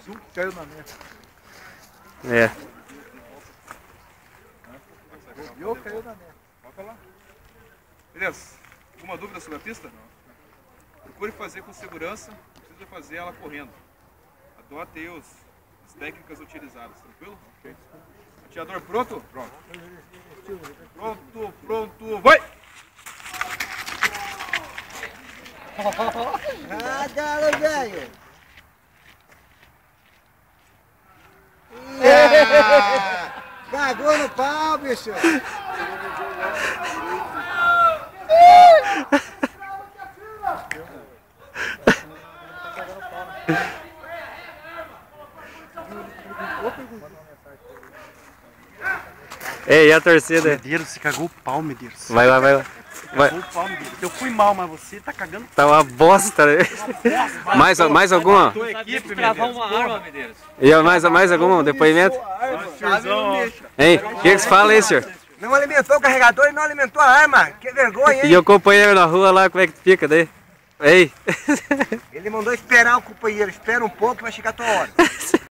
um que caiu na mesa. É. Bobeou, caiu na mesa. Volta lá. Beleza. Alguma dúvida sobre a pista? Não. Procure fazer com segurança, não precisa fazer ela correndo. Adote aí as técnicas utilizadas, tranquilo? Ok. Atirador pronto? Pronto. Pronto, vai! Ah, galo, velho! Cagou no pau, bicho! Ei, e a torcida? Medeiros, você cagou o pau, Medeiros. Vai lá, vai lá. Cagou o pau, Medeiros. Eu fui mal, mas você tá cagando. Tá uma bosta, né? Mais alguma? Tua equipe, Travar Medeiros. uma arma, Medeiros. E mais algum depoimento? Hein? O que você fala aí, senhor? Não alimentou o carregador e não alimentou a arma! Que vergonha, hein? E o companheiro na rua lá, como é que fica daí? Ei! Ele mandou esperar o companheiro. Espera um pouco, vai chegar a tua hora.